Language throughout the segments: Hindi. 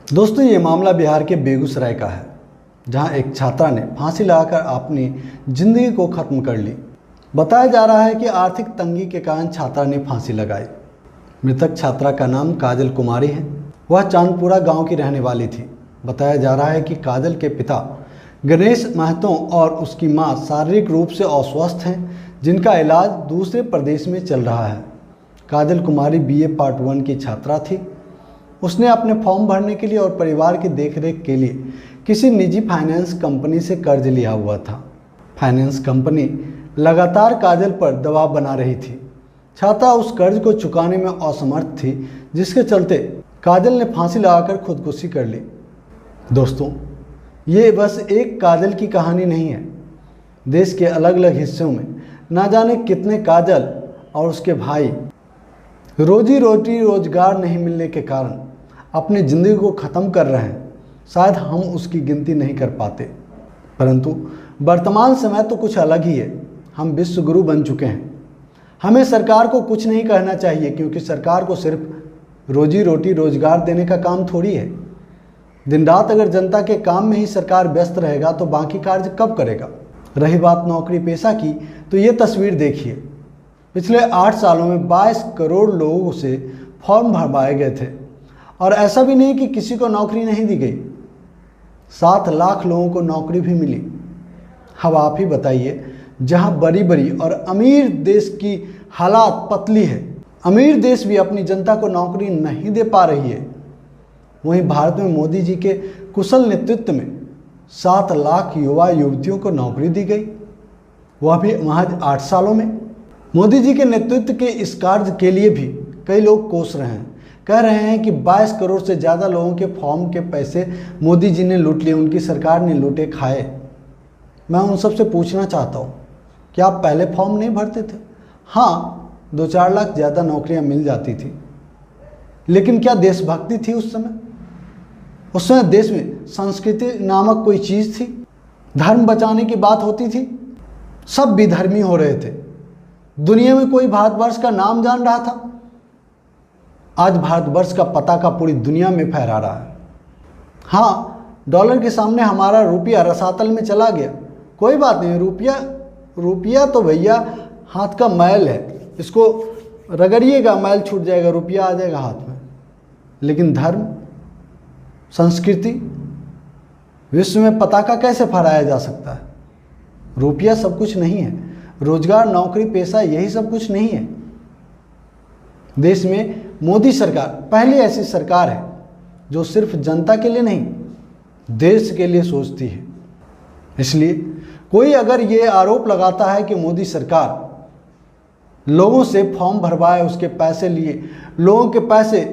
दोस्तों, ये मामला बिहार के बेगूसराय का है, जहां एक छात्रा ने फांसी लगाकर अपनी जिंदगी को ख़त्म कर ली। बताया जा रहा है कि आर्थिक तंगी के कारण छात्रा ने फांसी लगाई। मृतक छात्रा का नाम काजल कुमारी है। वह चांदपुरा गांव की रहने वाली थी। बताया जा रहा है कि काजल के पिता गणेश महतो और उसकी मां शारीरिक रूप से अस्वस्थ हैं, जिनका इलाज दूसरे प्रदेश में चल रहा है। काजल कुमारी BA पार्ट 1 की छात्रा थी। उसने अपने फॉर्म भरने के लिए और परिवार की देखरेख के लिए किसी निजी फाइनेंस कंपनी से कर्ज लिया हुआ था। फाइनेंस कंपनी लगातार काजल पर दबाव बना रही थी। छात्रा उस कर्ज को चुकाने में असमर्थ थी, जिसके चलते काजल ने फांसी लगाकर खुदकुशी कर ली। दोस्तों, ये बस एक काजल की कहानी नहीं है। देश के अलग अलग हिस्सों में ना जाने कितने काजल और उसके भाई रोजी रोटी रोजगार नहीं मिलने के कारण अपनी ज़िंदगी को ख़त्म कर रहे हैं। शायद हम उसकी गिनती नहीं कर पाते, परंतु वर्तमान समय तो कुछ अलग ही है। हम विश्व गुरु बन चुके हैं। हमें सरकार को कुछ नहीं कहना चाहिए, क्योंकि सरकार को सिर्फ रोजी रोटी रोजगार देने का काम थोड़ी है। दिन रात अगर जनता के काम में ही सरकार व्यस्त रहेगा तो बाकी कार्य कब करेगा। रही बात नौकरी पेशा की, तो ये तस्वीर देखिए। पिछले 8 सालों में 22 करोड़ लोगों से फॉर्म भरवाए गए थे, और ऐसा भी नहीं कि किसी को नौकरी नहीं दी गई। 7 लाख लोगों को नौकरी भी मिली। अब आप ही बताइए, जहां बड़ी बड़ी और अमीर देश की हालात पतली है, अमीर देश भी अपनी जनता को नौकरी नहीं दे पा रही है, वहीं भारत में मोदी जी के कुशल नेतृत्व में 7 लाख युवा युवतियों को नौकरी दी गई, वह भी महज 8 सालों में। मोदी जी के नेतृत्व के इस कार्य के लिए भी कई लोग कोस रहे हैं। कह रहे हैं कि 22 करोड़ से ज़्यादा लोगों के फॉर्म के पैसे मोदी जी ने लूट लिए, उनकी सरकार ने लूटे खाए। मैं उन सब से पूछना चाहता हूँ, क्या आप पहले फॉर्म नहीं भरते थे? हाँ, 2-4 लाख ज़्यादा नौकरियाँ मिल जाती थी, लेकिन क्या देशभक्ति थी उस समय? उस समय देश में संस्कृति नामक कोई चीज़ थी? धर्म बचाने की बात होती थी? सब विधर्मी हो रहे थे। दुनिया में कोई भारतवर्ष का नाम जान रहा था? आज भारतवर्ष का पताका पूरी दुनिया में फहरा रहा है। हाँ, डॉलर के सामने हमारा रुपया रसातल में चला गया, कोई बात नहीं। रुपया तो भैया हाथ का मैल है, इसको रगड़िएगा मैल छूट जाएगा, रुपया आ जाएगा हाथ में। लेकिन धर्म, संस्कृति, विश्व में पताका कैसे फहराया जा सकता है? रुपया सब कुछ नहीं है। रोजगार, नौकरी पेशा, यही सब कुछ नहीं है। देश में मोदी सरकार पहली ऐसी सरकार है जो सिर्फ जनता के लिए नहीं, देश के लिए सोचती है। इसलिए कोई अगर ये आरोप लगाता है कि मोदी सरकार लोगों से फॉर्म भरवाए, उसके पैसे लिए, लोगों के पैसे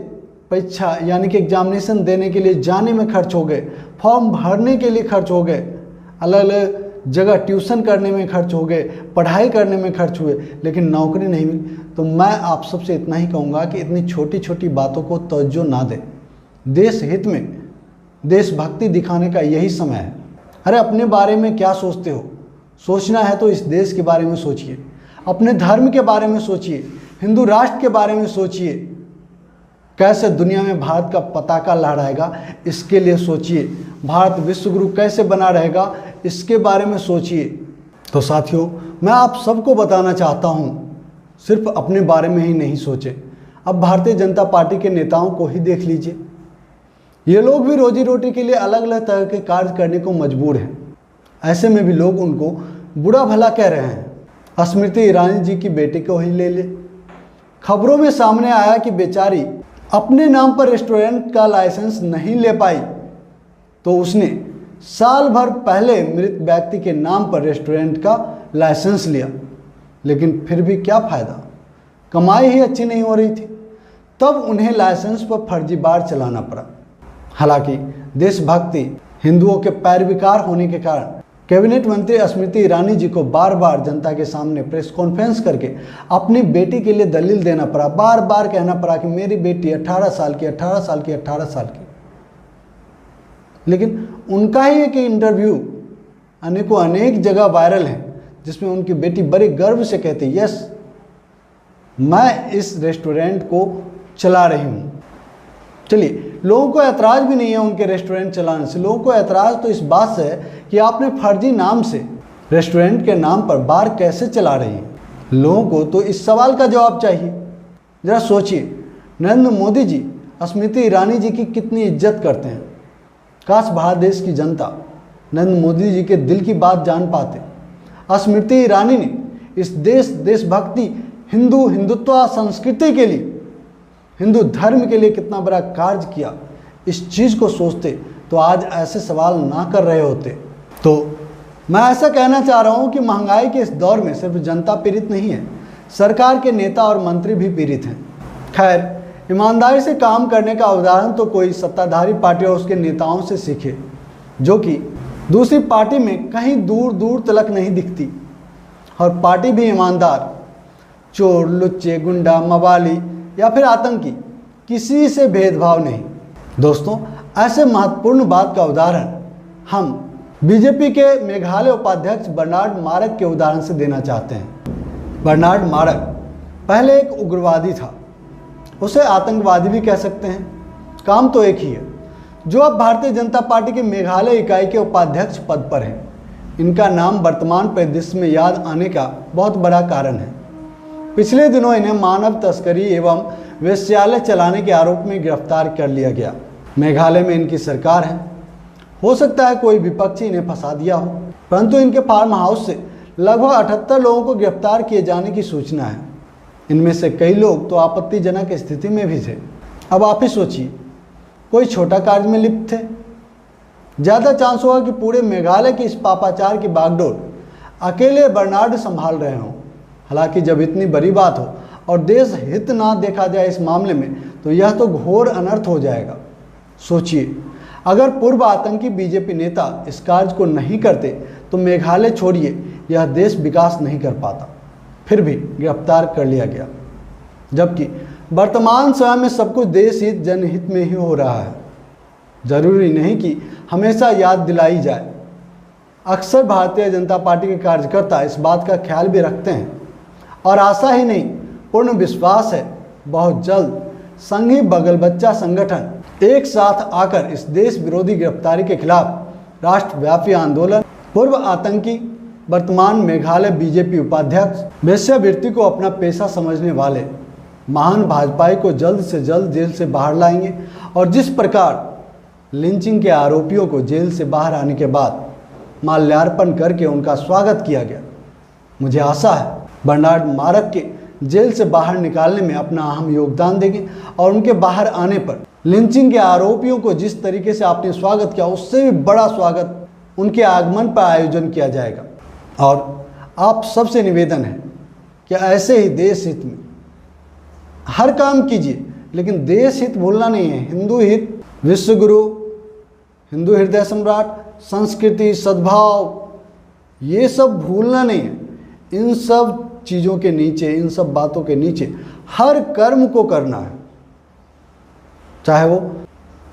परीक्षा यानी कि एग्जामिनेशन देने के लिए जाने में खर्च हो गए, फॉर्म भरने के लिए खर्च हो गए, अलग अलग जगह ट्यूशन करने में खर्च हो गए, पढ़ाई करने में खर्च हुए, लेकिन नौकरी नहीं मिली, तो मैं आप सबसे इतना ही कहूँगा कि इतनी छोटी छोटी बातों को तवज्जो ना दें। देश हित में देशभक्ति दिखाने का यही समय है। अरे अपने बारे में क्या सोचते हो? सोचना है तो इस देश के बारे में सोचिए, अपने धर्म के बारे में सोचिए, हिंदू राष्ट्र के बारे में सोचिए, कैसे दुनिया में भारत का पताका लहराएगा इसके लिए सोचिए, भारत विश्व गुरु कैसे बना रहेगा इसके बारे में सोचिए। तो साथियों, मैं आप सबको बताना चाहता हूँ, सिर्फ अपने बारे में ही नहीं सोचें। अब भारतीय जनता पार्टी के नेताओं को ही देख लीजिए, ये लोग भी रोजी रोटी के लिए अलग अलग तरह के कार्य करने को मजबूर हैं। ऐसे में भी लोग उनको बुरा भला कह रहे हैं। स्मृति ईरानी जी की बेटी को ही ले ले। खबरों में सामने आया कि बेचारी अपने नाम पर रेस्टोरेंट का लाइसेंस नहीं ले पाई, तो उसने साल भर पहले मृत व्यक्ति के नाम पर रेस्टोरेंट का लाइसेंस लिया, लेकिन फिर भी क्या फ़ायदा, कमाई ही अच्छी नहीं हो रही थी। तब उन्हें लाइसेंस पर फर्जीवाड़ा चलाना पड़ा। हालांकि देशभक्ति, हिंदुओं के पैरविकार होने के कारण कैबिनेट मंत्री स्मृति ईरानी जी को बार बार जनता के सामने प्रेस कॉन्फ्रेंस करके अपनी बेटी के लिए दलील देना पड़ा, बार बार कहना पड़ा कि मेरी बेटी 18 साल की 18 साल की 18 साल की। लेकिन उनका ही एक इंटरव्यू अनेक जगह वायरल है, जिसमें उनकी बेटी बड़े गर्व से कहती है, यस मैं इस रेस्टोरेंट को चला रही हूँ। चलिए लोगों को ऐतराज़ भी नहीं है उनके रेस्टोरेंट चलाने से। लोगों को ऐतराज़ तो इस बात से है कि आपने फर्जी नाम से रेस्टोरेंट के नाम पर बार कैसे चला रही हैं। लोगों को तो इस सवाल का जवाब चाहिए। ज़रा सोचिए, नरेंद्र मोदी जी स्मृति ईरानी जी की कितनी इज्जत करते हैं। काश भारत देश की जनता नरेंद्र मोदी जी के दिल की बात जान पाते। स्मृति ईरानी ने इस देशभक्ति, हिंदुत्व संस्कृति के लिए, हिंदू धर्म के लिए कितना बड़ा कार्य किया, इस चीज़ को सोचते तो आज ऐसे सवाल ना कर रहे होते। तो मैं ऐसा कहना चाह रहा हूँ कि महंगाई के इस दौर में सिर्फ जनता पीड़ित नहीं है, सरकार के नेता और मंत्री भी पीड़ित हैं। खैर, ईमानदारी से काम करने का उदाहरण तो कोई सत्ताधारी पार्टी और उसके नेताओं से सीखे, जो कि दूसरी पार्टी में कहीं दूर दूर तलक नहीं दिखती। और पार्टी भी ईमानदार, चोर, लुच्चे, गुंडा, मवाली या फिर आतंकी, किसी से भेदभाव नहीं। दोस्तों, ऐसे महत्वपूर्ण बात का उदाहरण हम बीजेपी के मेघालय उपाध्यक्ष बर्नार्ड मारक के उदाहरण से देना चाहते हैं। बर्नार्ड मारक पहले एक उग्रवादी था, उसे आतंकवादी भी कह सकते हैं, काम तो एक ही है, जो अब भारतीय जनता पार्टी के मेघालय इकाई के उपाध्यक्ष पद पर हैं। इनका नाम वर्तमान परिदृश्य में याद आने का बहुत बड़ा कारण है। पिछले दिनों इन्हें मानव तस्करी एवं वेश्यालय चलाने के आरोप में गिरफ्तार कर लिया गया। मेघालय में इनकी सरकार है, हो सकता है कोई विपक्षी इन्हें फंसा दिया हो, परंतु इनके फार्म हाउस से लगभग 78 लोगों को गिरफ्तार किए जाने की सूचना है। इनमें से कई लोग तो आपत्तिजनक स्थिति में भी थे। अब आप ही सोचिए, कोई छोटा कार्य में लिप्त थे। ज़्यादा चांस होगा कि पूरे मेघालय की इस पापाचार की बागडोर अकेले बर्नार्ड संभाल रहे हों। हालांकि जब इतनी बड़ी बात हो और देश हित ना देखा जाए इस मामले में, तो यह तो घोर अनर्थ हो जाएगा। सोचिए, अगर पूर्व आतंकी बीजेपी नेता इस कार्य को नहीं करते तो मेघालय छोड़िए यह देश विकास नहीं कर पाता। फिर भी गिरफ्तार कर लिया गया, जबकि वर्तमान समय में सब कुछ देश हित, जनहित में ही हो रहा है। जरूरी नहीं कि हमेशा याद दिलाई जाए। अक्सर भारतीय जनता पार्टी के कार्यकर्ता इस बात का ख्याल भी रखते हैं और आशा ही नहीं, पूर्ण विश्वास है बहुत जल्द संघी बगल बच्चा संगठन एक साथ आकर इस देश विरोधी गिरफ्तारी के खिलाफ राष्ट्रव्यापी आंदोलन, पूर्व आतंकी वर्तमान मेघालय बीजेपी उपाध्यक्ष, वेश्यावृत्ति को अपना पेशा समझने वाले महान भाजपाई को जल्द से जल्द जेल से बाहर लाएंगे। और जिस प्रकार लिंचिंग के आरोपियों को जेल से बाहर आने के बाद माल्यार्पण करके उनका स्वागत किया गया, मुझे आशा है बर्नार्ड मारक के जेल से बाहर निकालने में अपना अहम योगदान देंगे और उनके बाहर आने पर लिंचिंग के आरोपियों को जिस तरीके से आपने स्वागत किया, उससे भी बड़ा स्वागत उनके आगमन पर आयोजन किया जाएगा। और आप सबसे निवेदन है कि ऐसे ही देश हित में हर काम कीजिए, लेकिन देश हित भूलना नहीं है। हिंदू हित, विश्वगुरु, हिंदू हृदय सम्राट, संस्कृति, सद्भाव, ये सब भूलना नहीं है। इन सब चीज़ों के नीचे, इन सब बातों के नीचे हर कर्म को करना है, चाहे वो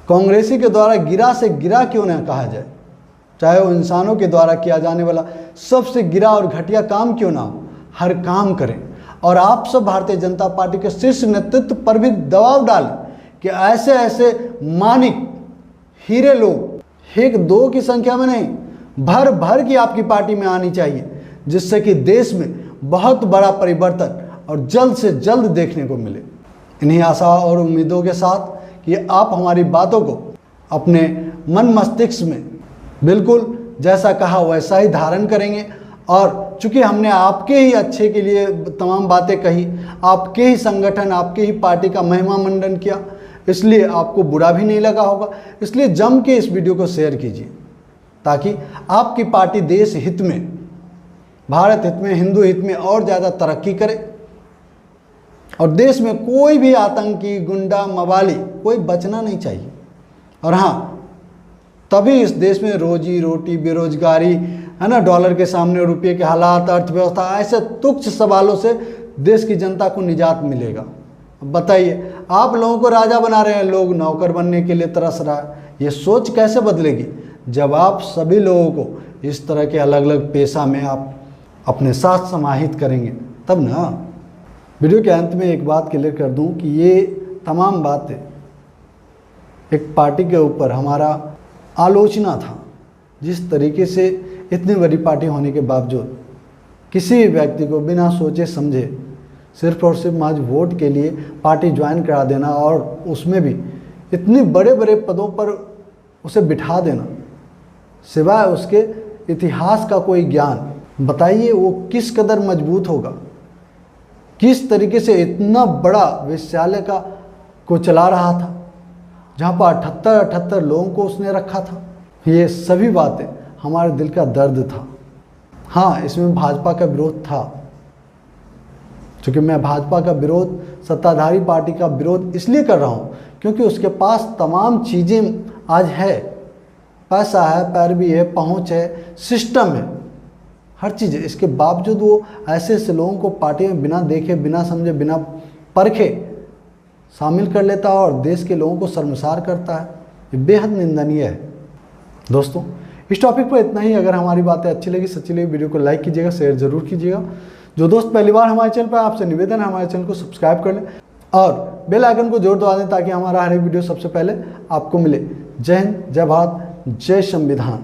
कांग्रेसी के द्वारा गिरा से गिरा क्यों न कहा जाए, चाहे वो इंसानों के द्वारा किया जाने वाला सबसे गिरा और घटिया काम क्यों ना हो, हर काम करें। और आप सब भारतीय जनता पार्टी के शीर्ष नेतृत्व पर भी दबाव डालें कि ऐसे ऐसे मानिक हीरे लोग एक दो की संख्या में नहीं, भर भर की आपकी पार्टी में आनी चाहिए, जिससे कि देश में बहुत बड़ा परिवर्तन और जल्द से जल्द देखने को मिले। इन्हीं आशा और उम्मीदों के साथ कि आप हमारी बातों को अपने मन मस्तिष्क में बिल्कुल जैसा कहा वैसा ही धारण करेंगे। और चूंकि हमने आपके ही अच्छे के लिए तमाम बातें कही, आपके ही संगठन, आपके ही पार्टी का महिमा मंडन किया, इसलिए आपको बुरा भी नहीं लगा होगा। इसलिए जम के इस वीडियो को शेयर कीजिए, ताकि आपकी पार्टी देश हित में, भारत हित में, हिंदू हित में और ज़्यादा तरक्की करे और देश में कोई भी आतंकी, गुंडा, मवाली कोई बचना नहीं चाहिए। और हाँ, तभी इस देश में रोजी रोटी, बेरोजगारी है ना, डॉलर के सामने रुपये के हालात, अर्थव्यवस्था, ऐसे तुच्छ सवालों से देश की जनता को निजात मिलेगा। बताइए, आप लोगों को राजा बना रहे हैं, लोग नौकर बनने के लिए तरस रहा है। ये सोच कैसे बदलेगी जब आप सभी लोगों को इस तरह के अलग अलग पेशा में आप अपने साथ समाहित करेंगे, तब ना। वीडियो के अंत में एक बात क्लियर कर दूं कि ये तमाम बातें एक पार्टी के ऊपर हमारा आलोचना था। जिस तरीके से इतनी बड़ी पार्टी होने के बावजूद किसी भी व्यक्ति को बिना सोचे समझे सिर्फ और सिर्फ महज वोट के लिए पार्टी ज्वाइन करा देना और उसमें भी इतने बड़े बड़े पदों पर उसे बिठा देना, सिवाय उसके इतिहास का कोई ज्ञान, बताइए वो किस कदर मजबूत होगा। किस तरीके से इतना बड़ा विश्वविद्यालय को चला रहा था, जहाँ पर 78 लोगों को उसने रखा था। ये सभी बातें हमारे दिल का दर्द था। हाँ, इसमें भाजपा का विरोध था, क्योंकि मैं भाजपा का विरोध, सत्ताधारी पार्टी का विरोध इसलिए कर रहा हूँ क्योंकि उसके पास तमाम चीज़ें आज है। पैसा है, पैरवी है, पहुँच है, सिस्टम है, हर चीज़ है। इसके बावजूद वो ऐसे ऐसे लोगों को पार्टी में बिना देखे, बिना समझे, बिना परखे शामिल कर लेता है और देश के लोगों को शर्मसार करता है। ये बेहद निंदनीय है। दोस्तों, इस टॉपिक पर इतना ही। अगर हमारी बातें अच्छी लगी, सच्ची लगी, वीडियो को लाइक कीजिएगा, शेयर जरूर कीजिएगा। जो दोस्त पहली बार हमारे चैनल पर, आपसे निवेदन है हमारे चैनल को सब्सक्राइब कर लें और बेल आइकन को जरूर दबा दें ताकि हमारा हर एक वीडियो सबसे पहले आपको मिले। जय हिंद, जय भारत, जय संविधान।